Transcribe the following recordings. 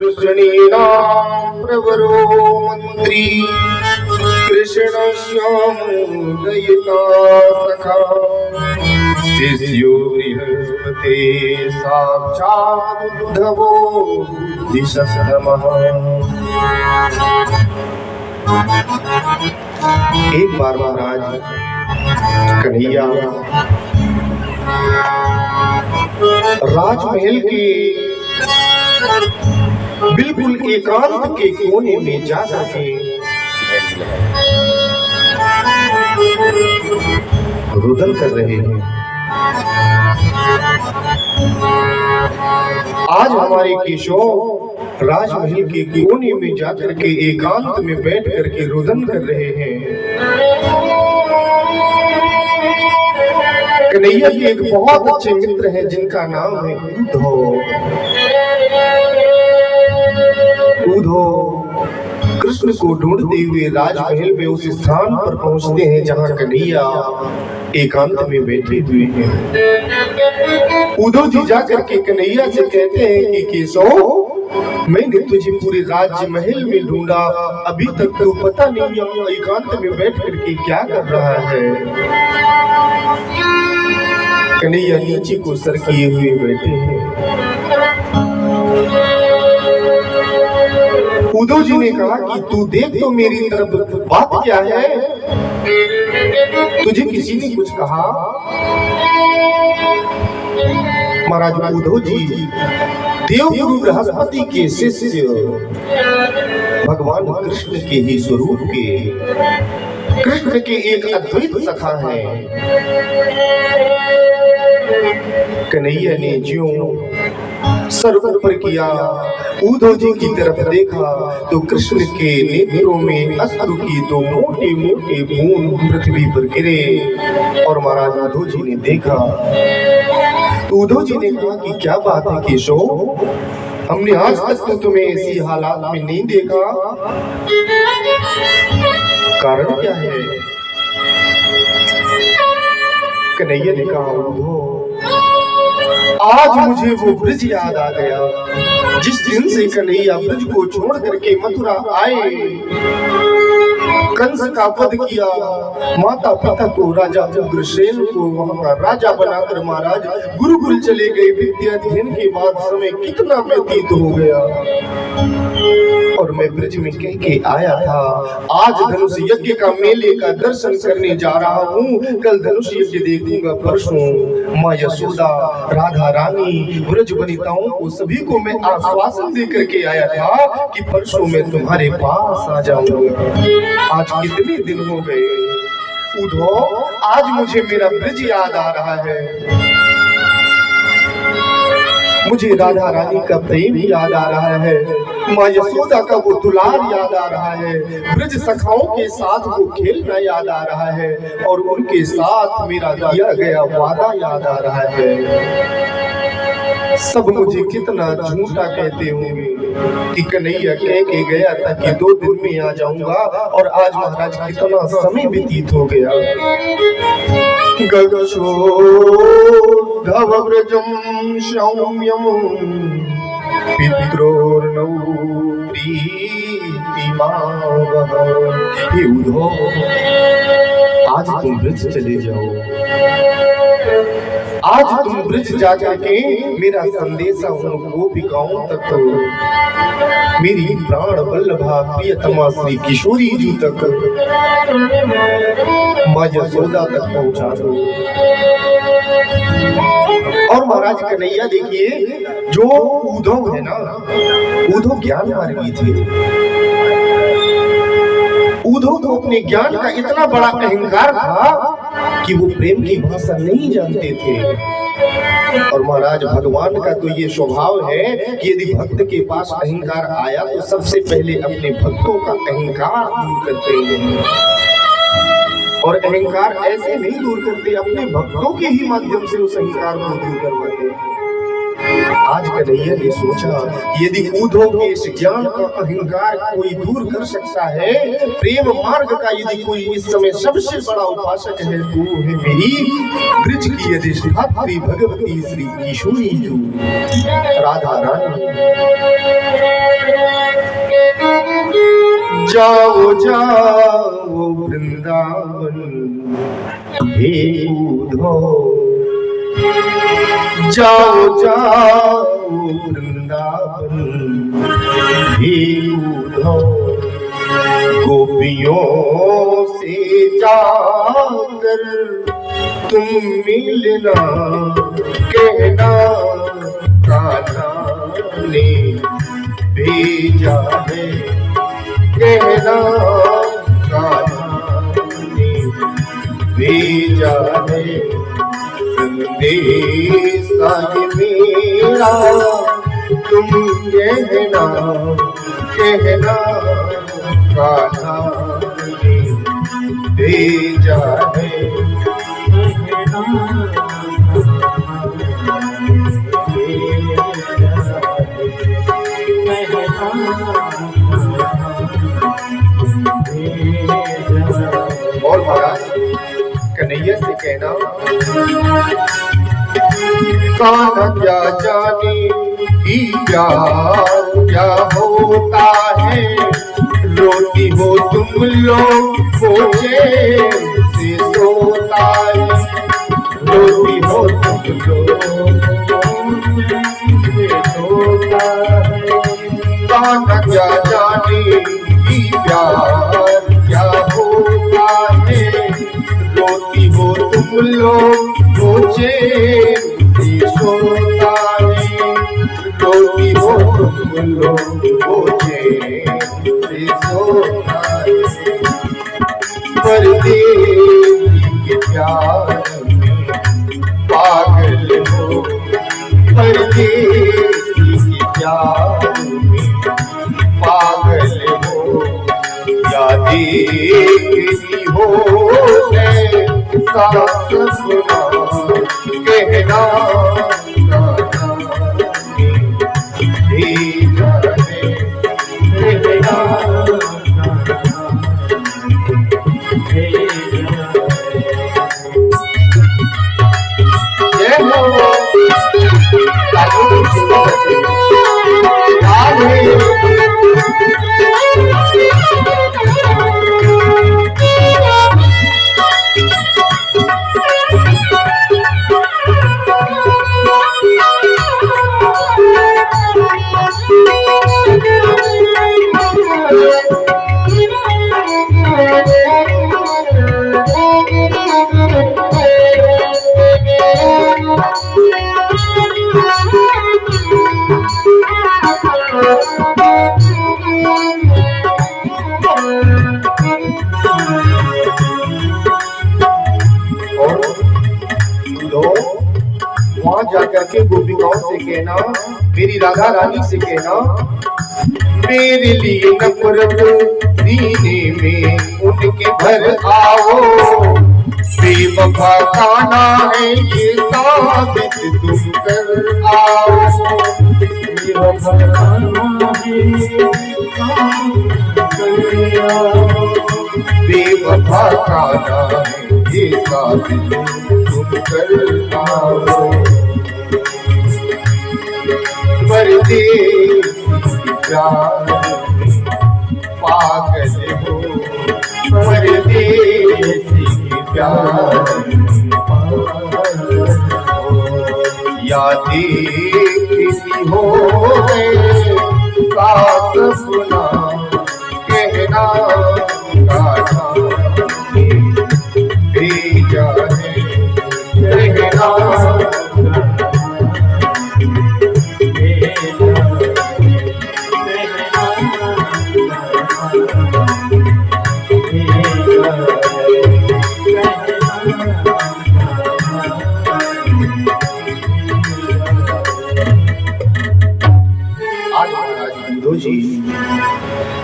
कृष्णीनां प्रवरो मंत्री कृष्ण श्याम दयिता सखा शिष्यो बृहस्पते साक्षात् उद्धवो बुद्धिसत्तमः। एक बार महाराज कन्हैया राजमहल के बिल्कुल एकांत के कोने में जा सके रुदन कर रहे हैं। आज हमारे किशोर राजमहल के कोने में जाकर के एकांत में बैठ करके रुदन कर रहे हैं। कन्हैया के एक बहुत अच्छे मित्र हैं जिनका नाम है उद्धव। कृष्ण को ढूंढते हुए राजमहल में उस स्थान पर पहुंचते हैं जहां कन्हैया एकांत में बैठे हुए हैं। उद्धव जी जाकर के कन्हैया से कहते हैं कि केशव, मैंने तुझे पूरे राजमहल में ढूंढा, अभी तक तो पता नहीं एकांत में बैठ करके क्या कर रहा है। कन्हैया नीचे को सर किए हुए बैठे हैं। उद्धव जी ने कहा कि तू देख तो मेरी तरफ, बात क्या है? तुझे किसी ने कुछ कहा? महाराज उद्धव जी देवगुरु बृहस्पति के शिष्य भगवान कृष्ण के ही स्वरूप के कृष्ण के एक अद्वैत सखा है। कन्हैया ने ज्यों सर ऊपर किया, उद्धव जी की तरफ देखा तो कृष्ण के नेत्रों में अश्रु की दो मोटे मोटे बूंद पृथ्वी पर गिरे। और महाराज उद्धव जी ने देखा तो उद्धव जी ने कहा कि क्या बात है केशव, हमने आज तक तो तुम्हें ऐसी हालात में नहीं देखा, कारण क्या है? कन्हैया ने कहा उद्धव, आज मुझे वो ब्रज याद आ गया जिस दिन से कन्हैया ब्रज को छोड़ करके मथुरा आए, कंस का वध किया, माता पिता को राजा उग्रसेन को वहां का राजा बनाकर महाराज गुरुकुल चले गए। विद्या अध्ययन के बाद समय कितना व्यतीत हो गया और मैं ब्रज में कह के आया था आज धनुष यज्ञ का मेले का दर्शन करने जा रहा हूँ, कल धनुष यज्ञ देखूंगा, परसों माँ यशोदा, राधा रानी, ब्रज वनिताओं को सभी को मैं आश्वासन दे करके आया था कि परसों मैं तुम्हारे पास आ जाऊंगा। आज कितने दिन हो गए उद्धव, आज मुझे मेरा ब्रज याद आ रहा है, मुझे राधा रानी का प्रेम याद आ रहा है, माँ यशोदा का वो दुलार याद आ रहा है, ब्रज सखाओं के साथ वो खेलना याद आ रहा है और उनके साथ मेरा किया गया वादा याद आ रहा है। सब मुझे कितना झूठा कहते होंगे कि कन्हैया कह के गया था कि 2 दिन में आ जाऊंगा और आज महाराज कितना समय व्यतीत हो गया। गगशोद्धव व्रजं सौम्यं पित्रोर्नौ प्रीतिमावह। हे उद्धव, आज तुम ब्रज चले जाओ, आज तुम ब्रज जाकर के मेरा संदेशा उन गोपिकाओं तक, मेरी प्राण वल्लभा प्रियतमा श्री किशोरी जी तक, माँ यशोदा तक पहुंचा दो। और महाराज कन्हैया देखिए, जो उद्धव है ना, उद्धव ज्ञान मार्गी थे। उद्धव को अपने ज्ञान का इतना बड़ा अहंकार था कि वो प्रेम की भाषा नहीं जानते थे। और महाराज भगवान का तो ये स्वभाव है कि यदि भक्त के पास अहंकार आया तो सबसे पहले अपने भक्तों का अहंकार दूर करते हैं। और अहंकार ऐसे नहीं दूर करते, अपने भक्तों के ही माध्यम से उस अहंकार को दूर करवाते हैं। आज कन्हैया ने सोचा यदि उद्धव के इस ज्ञान का अहंकार कोई दूर कर सकता है, प्रेम मार्ग का यदि कोई इस समय सबसे बड़ा उपासक है तो है मेरी ब्रज की अधिष्ठात्री भगवती श्री किशोरी जी राधा रानी। जाओ जाओ वृंदावन हे उद्धव, जाओ जाओ वृंदावन हे उद्धव, गोपियों से जाकर तुम मिलना कहना कान्हा ने भेजा है, कहना कान्हा ने भेजा है, संदेश मेरा तुम कहना कहना कान्हा ने भेजा है। और महाराज कन्हैया से कहना, कान्हा क्या जाने कि प्यार क्या होता है, रोती हो तुम लोग सोचे से सोता है, रोती हो तुम लोग से सोता है, कान्हा क्या जाने कि प्यार क्या होता है, रोती हो तुम लोग सोचे से सोता है, रोती हो तुम लोग सोचे से सोता है, परदेसी के प्यार में पागल हो, परदेसी के प्यार में पागल हो, या देखती हो साथ सुना कहना भेजा है, कहना वहां जाकर के गोपिकाओं से कहना, मेरी राधा रानी से कहना, मेरे लिए नफरत सीने में उनके भर आओ, बेवफा खाना है ये साबित तुम कर आओ, बेवफा खाना है बेवफा खाना है ये साबित तुम कर आओ, परदेसी प्यार में पागल हो, परदेसी प्यार में पागल हो, या देखती हो साथ सुना कहना कान्हा ने भेजा है, कहना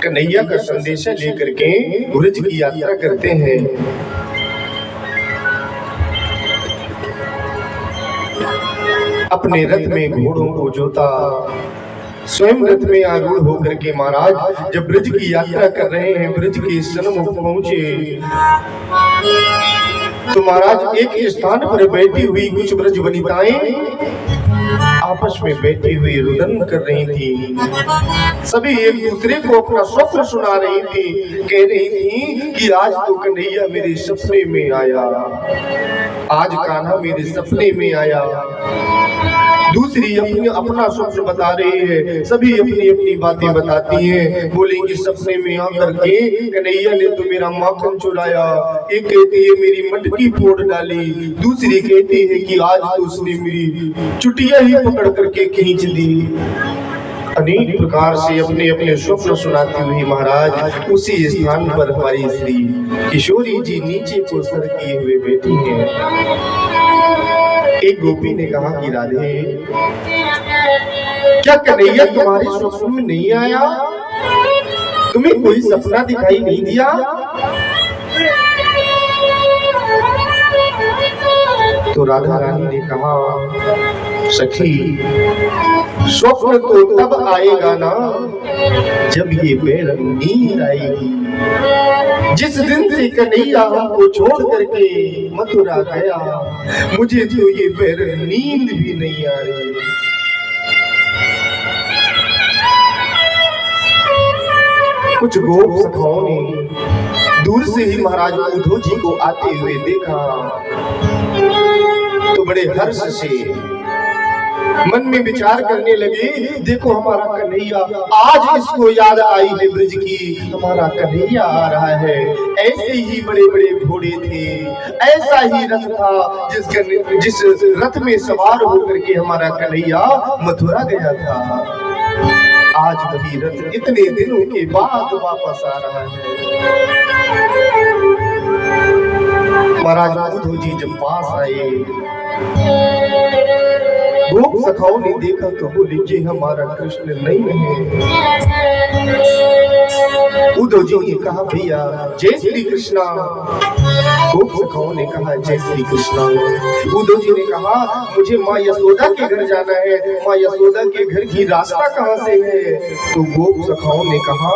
कन्हैया का संदेश लेकर के ब्रज की यात्रा करते हैं। अपने रथ में घोड़ों को जोता, स्वयं रथ में आरूढ़ होकर के महाराज जब ब्रज की यात्रा कर रहे हैं, ब्रज के सन्मुख पहुंचे तो महाराज एक स्थान पर बैठी हुई कुछ ब्रज वनिताएं आपस में बैठी हुई रुदन कर रही थी। सभी एक दूसरे को अपना स्वप्न सुना रही थी, कह रही थी कि आज तो कन्हैया मेरे सपने में आया, आज कान्हा मेरे सपने में आया। दूसरी अपना स्वप्न बता रही है, सभी अपनी अपनी बातें बताती हैं। बोलेंगी सपने में आकर के कन्हैया ने तो मेरा माखन चुराया, एक कहती है मेरी मटकी फोड़ डाली, दूसरी कहती है कि आज तो उसने मेरी चुटिया ही पकड़ करके खींच दी। अनेक प्रकार से अपने अपने स्वप्न सुनाती हुई महाराज उसी स्थान पर हमारी श्री किशोरी जी नीचे को सर किए हुए बैठी हैं। एक गोपी ने कहा कि राधे, क्या कन्हैया तुम्हारे स्वप्न में नहीं आया? तुम्हें कोई सपना दिखाई नहीं दिया? तो राधा रानी ने कहा, सखी स्वप्न तो तब आएगा ना जब ये बेरंग नींद आएगी। जिस दिन से कन्हैया हमको छोड़ करके मथुरा गया, मुझे तो ये बेरंग नींद भी नहीं आ रही। कुछ गोप सखाओं ने दूर से ही महाराज उद्धव जी को आते हुए देखा तो बड़े हर्ष से मन में विचार करने लगे, देखो हमारा कन्हैया, आज इसको याद आई है ब्रज की, हमारा कन्हैया आ रहा है। ऐसे ही बड़े बड़े घोड़े थे, ऐसा ही रथ था जिस रथ में सवार होकर के हमारा कन्हैया मथुरा गया था। आज वही रथ इतने दिनों के बाद वापस आ रहा है। महाराज उद्धव जी जब पास आए, गोप सखाओं ने देखा तो बोले ये हमारा कृष्ण नहीं है। उद्धव जी ने कहा भैया जय श्री कृष्णा। गोप सखाओं ने कहा जय श्री कृष्णा। उद्धव जी ने कहा मुझे माँ यशोदा के घर जाना है, माँ यशोदा के घर की रास्ता कहाँ से है? तो गोप सखाओं ने कहा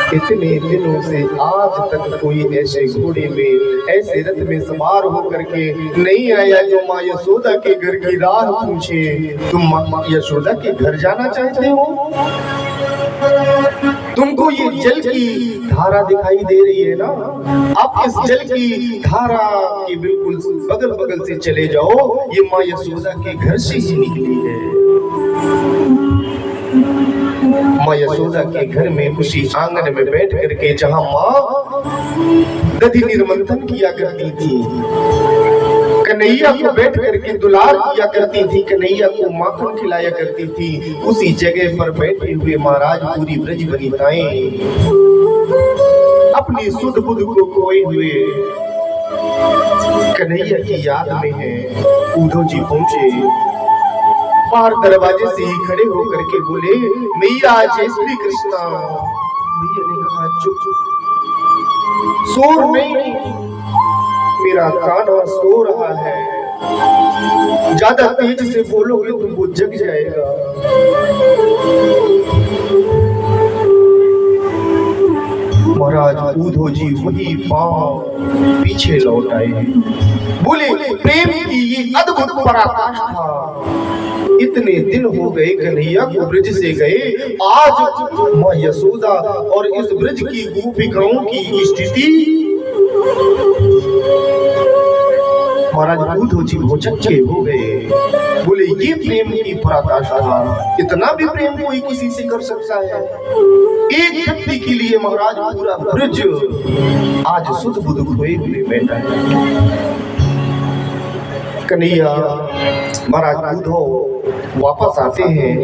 इतने दिनों से आज तक कोई ऐसे घोड़े में, ऐसे रथ में सवार होकर के नहीं आया जो माँ यशोदा के घर की राह पूछे। तुम माँ यशोदा के घर जाना चाहते हो? तुमको ये जल की धारा दिखाई दे रही है ना, आप इस जल की धारा के बिल्कुल बगल बगल से चले जाओ, ये माँ यशोदा के घर से ही निकली है। माँ यशोदा के घर में उसी आंगन में बैठ करके जहां माँ दधि निर्मंथन किया करती थी, कन्हैया को बैठ करके दुलार किया करती थी, कन्हैया को माखन खिलाया करती थी, उसी जगह पर बैठे हुए महाराज पूरी ब्रज वनिताएं अपनी सुध बुध को खोए हुए कन्हैया की याद में है। उद्धव जी पहुंचे, बाहर दरवाजे से ही खड़े होकर के बोले मैया जय श्री कृष्णा। मैया ने कहा चुप चुप, शोर नहीं, मेरा कान्हा सो रहा है, ज्यादा तेज से बोलोगे तो वो जग जाएगा। महाराज उद्धव जी वही पांव पीछे लौट आए, बोले प्रेम की ये अद्भुत पराकाष्ठा, इतने दिन हो गए कन्हैया को ब्रज से गए, आज माँ यशोदा और इस ब्रज की गोपिकाओं की स्थिति। महाराज उद्धव जी भौचक्के हो गए, बोले ये प्रेम की पराकाष्ठा, इतना भी प्रेम कोई किसी से कर सकता है? एक व्यक्ति के लिए महाराज पूरा ब्रज आज सुध बुध खोए हुए बैठा है। कन्हैया महाराज उद्धव वापस आते हैं,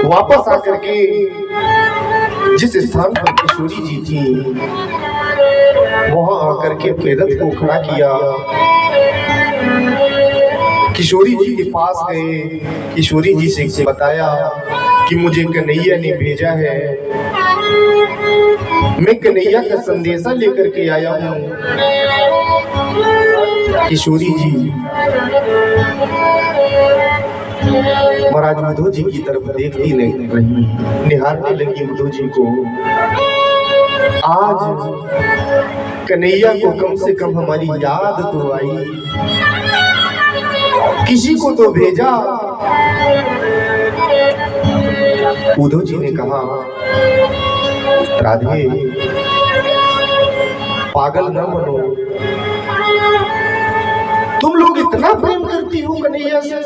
वापस आकर के जिस स्थान पर किशोरी जी थी वहां आकर के अपने रथ को खड़ा किया, किशोरी जी के पास गए, किशोरी जी से बताया कि मुझे कन्हैया ने भेजा है, मैं कन्हैया का संदेशा लेकर के आया हूँ। किशोरी जी महाराज उद्धव जी की तरफ देखती नहीं रही, निहारने लगी उद्धव जी को। आज कन्हैया को कम से कम हमारी याद तो आई, किसी को तो भेजा। उद्धव जी ने कहा, राधे पागल न बनो, तुम लोग इतना प्रेम करती हो कन्हैया से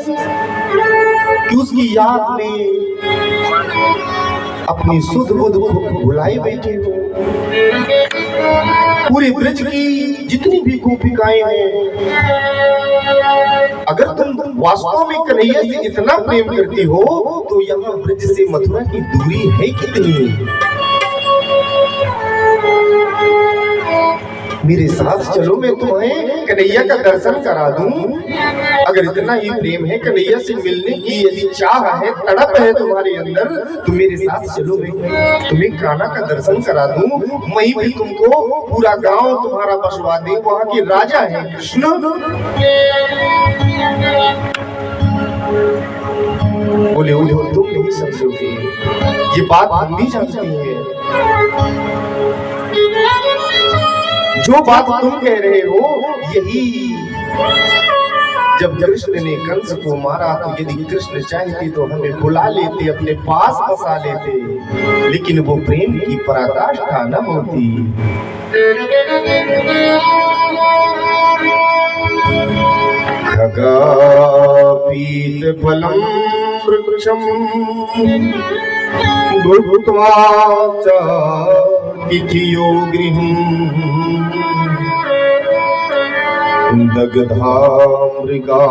कि उसकी याद में अपनी सुध बुध को भुलाए बैठे हो। पूरे ब्रज की जितनी भी गोपिकाएं हैं, अगर तुम वास्तव में कन्हैया से इतना प्रेम करती हो तो यहाँ ब्रज से मथुरा की दूरी है कितनी? मेरे साथ चलो, मैं तुम्हें कन्हैया का दर्शन करा दूं। अगर इतना ही प्रेम है, कन्हैया से मिलने की यदि चाह है, तड़प है तुम्हारे अंदर, तो मेरे साथ चलो, मैं तुम्हें कान्हा का दर्शन करा दूं। वहीं भी तुमको पूरा गांव तुम्हारा बसवा दे, वहां के राजा है कृष्ण। बोले उद्धव तुम नहीं समझोगे, ये बात हम भी जानते हैं। जो बात तुम कह रहे हो यही, जब कृष्ण ने कंस को मारा तो यदि कृष्ण चाहते तो हमें बुला लेते, अपने पास बसा लेते, लेकिन वो प्रेम की पराकाष्ठा न होती। खगापीत फलम वृक्षम भुक्त्वा च तिथियो गृहम् दग्धा मृगा